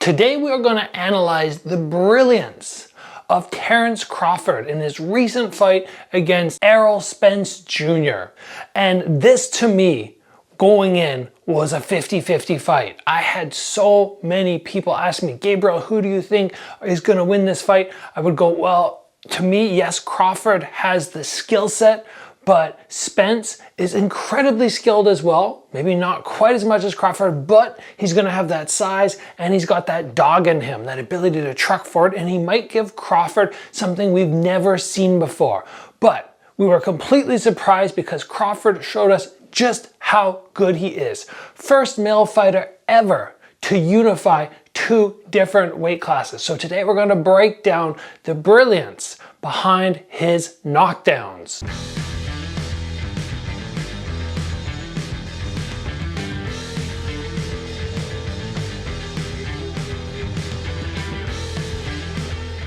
Today we are going to analyze the brilliance of Terence Crawford in his recent fight against Errol Spence Jr. And this, to me, going in, was a 50-50 fight. I had so many people ask me, Gabriel, who do you think is going to win this fight? I would go, well, to me, yes, Crawford has the skill set, but Spence is incredibly skilled as well. Maybe not quite as much as Crawford, but he's gonna have that size and he's got that dog in him, that ability to truck forward, and he might give Crawford something we've never seen before. But we were completely surprised because Crawford showed us just how good he is. First male fighter ever to unify two different weight classes. So today we're gonna break down the brilliance behind his knockdowns.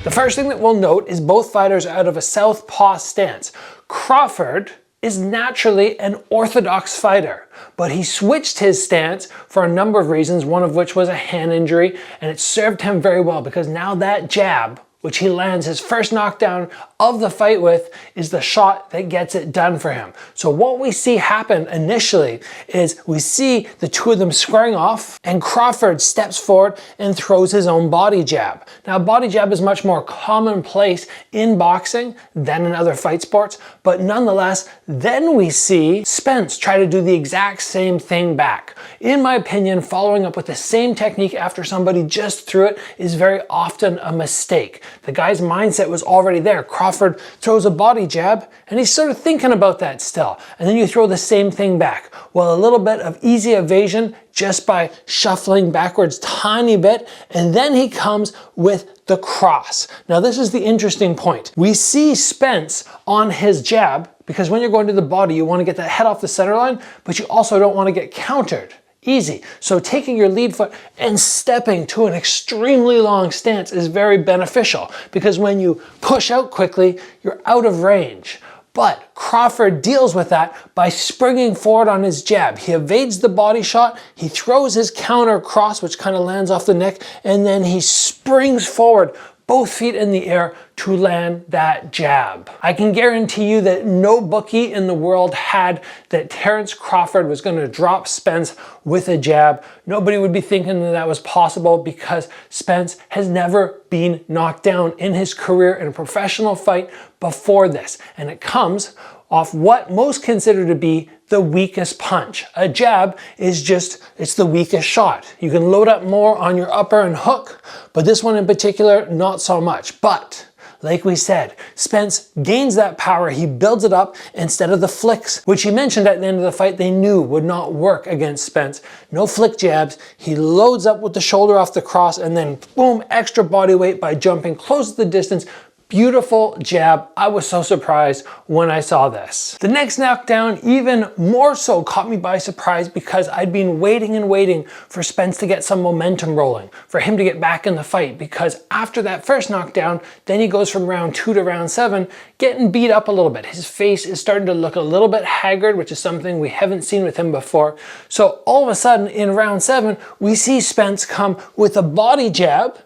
The first thing that we'll note is both fighters are out of a southpaw stance. Crawford is naturally an orthodox fighter, but he switched his stance for a number of reasons, one of which was a hand injury, and it served him very well because now that jab, which he lands his first knockdown of the fight with, is the shot that gets it done for him. So what we see happen initially is we see the two of them squaring off and Crawford steps forward and throws his own body jab. Now, body jab is much more commonplace in boxing than in other fight sports, but nonetheless, then we see Spence try to do the exact same thing back. In my opinion, following up with the same technique after somebody just threw it is very often a mistake. The guy's mindset was already there. Crawford throws a body jab and he's sort of thinking about that still. And then you throw the same thing back. Well, a little bit of easy evasion just by shuffling backwards tiny bit, and then he comes with the cross. Now this is the interesting point. We see Spence on his jab because when you're going to the body, you want to get that head off the center line, but you also don't want to get countered. Easy. So taking your lead foot and stepping to an extremely long stance is very beneficial because when you push out quickly, you're out of range. But Crawford deals with that by springing forward on his jab. He evades the body shot, he throws his counter cross, which kind of lands off the neck, and then he springs forward, both feet in the air, to land that jab. I can guarantee you that no bookie in the world had that Terence Crawford was going to drop Spence with a jab. Nobody would be thinking that that was possible because Spence has never been knocked down in his career in a professional fight before this. And it comes off what most consider to be the weakest punch. A jab is just, it's the weakest shot. You can load up more on your upper and hook, but this one in particular, not so much. But like we said, Spence gains that power, he builds it up instead of the flicks, which he mentioned at the end of the fight they knew would not work against Spence. No flick jabs, he loads up with the shoulder off the cross and then boom, extra body weight by jumping, closes the distance. Beautiful jab. I was so surprised when I saw this. The next knockdown even more so caught me by surprise because I'd been waiting and waiting for Spence to get some momentum rolling, for him to get back in the fight, because after that first knockdown, then he goes from round 2 to round 7, getting beat up a little bit. His face is starting to look a little bit haggard, which is something we haven't seen with him before. So all of a sudden in round 7, we see Spence come with a body jab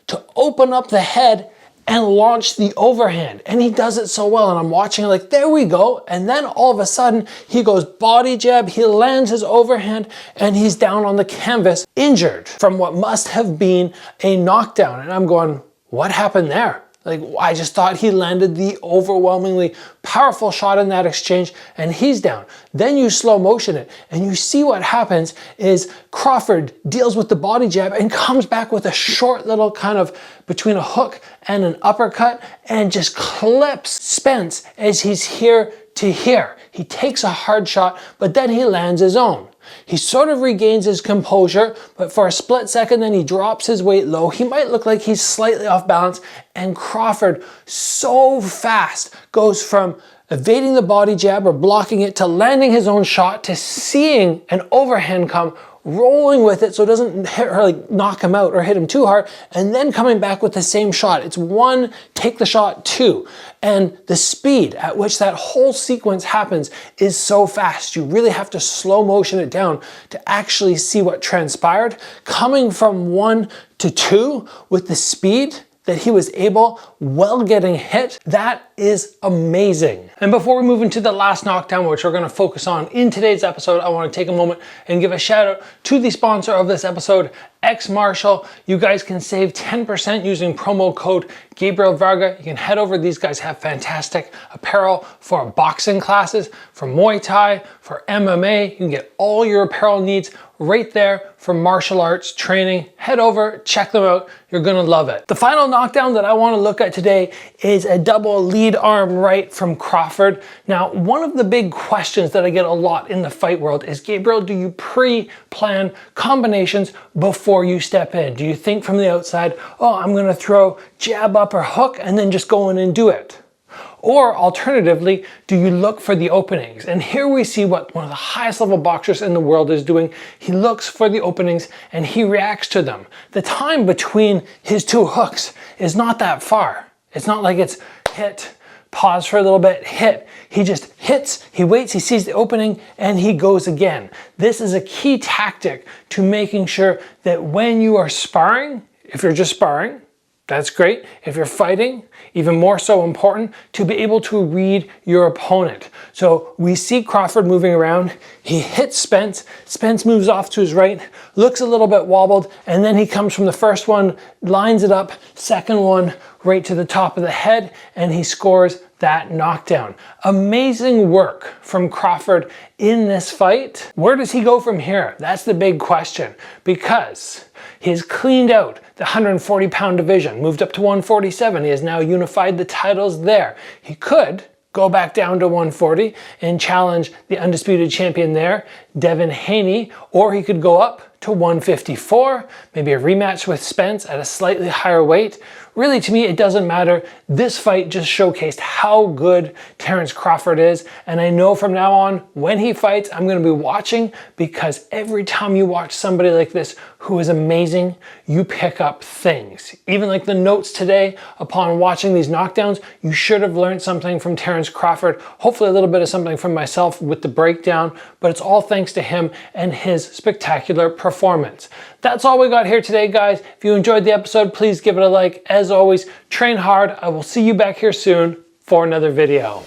to open up the head and launch the overhand, and he does it so well, and I'm watching like, there we go, and then all of a sudden he goes body jab, he lands his overhand, and he's down on the canvas injured from what must have been a knockdown. And I'm going, what happened there? Like, I just thought he landed the overwhelmingly powerful shot in that exchange and he's down. Then you slow motion it and you see what happens is Crawford deals with the body jab and comes back with a short little kind of between a hook and an uppercut and just clips Spence as he's here to here. He takes a hard shot, but then he lands his own. He sort of regains his composure, but for a split second then he drops his weight low. He might look like he's slightly off balance, and Crawford so fast goes from evading the body jab or blocking it to landing his own shot to seeing an overhand come rolling with it so it doesn't hit or like knock him out or hit him too hard, and then coming back with the same shot. It's 1, take the shot, 2. And the speed at which that whole sequence happens is so fast. You really have to slow motion it down to actually see what transpired. Coming from 1 to 2 with the speed that he was able while getting hit, that is amazing. And before we move into the last knockdown, which we're gonna focus on in today's episode, I wanna take a moment and give a shout out to the sponsor of this episode, XMartial. You guys can save 10% using promo code Gabriel Varga. You can head over. These guys have fantastic apparel for boxing classes, for Muay Thai, for MMA. You can get all your apparel needs right there for martial arts training. Head over, check them out. You're gonna love it. The final knockdown that I wanna look at today is a double lead arm right from Crawford. Now, one of the big questions that I get a lot in the fight world is, Gabriel, do you pre-plan combinations before you step in? Do you think from the outside, oh, I'm gonna throw jab, upper, hook, and then just go in and do it? Or alternatively, do you look for the openings? And here we see what one of the highest level boxers in the world is doing. He looks for the openings and he reacts to them. The time between his 2 hooks is not that far. It's not like it's hit, pause for a little bit, hit. He just hits, he waits, he sees the opening, and he goes again. This is a key tactic to making sure that when you are sparring, if you're just sparring, that's great. If you're fighting, even more so important, to be able to read your opponent. So we see Crawford moving around. He hits Spence. Spence moves off to his right, looks a little bit wobbled, and then he comes from the first one, lines it up, second one right to the top of the head, and he scores that knockdown. Amazing work from Crawford in this fight. Where does he go from here? That's the big question, because he's cleaned out the 140-pound division, moved up to 147. He has now unified the titles there. He could go back down to 140 and challenge the undisputed champion there, Devin Haney, or he could go up to 154, maybe a rematch with Spence at a slightly higher weight. Really, to me, it doesn't matter. This fight just showcased how good Terence Crawford is, and I know from now on, when he fights, I'm gonna be watching, because every time you watch somebody like this who is amazing, you pick up things. Even like the notes today, upon watching these knockdowns, you should have learned something from Terence Crawford, hopefully a little bit of something from myself with the breakdown, but it's all thanks to him and his spectacular performance. That's all we got here today, guys. If you enjoyed the episode, please give it a like. As always, train hard. I will see you back here soon for another video.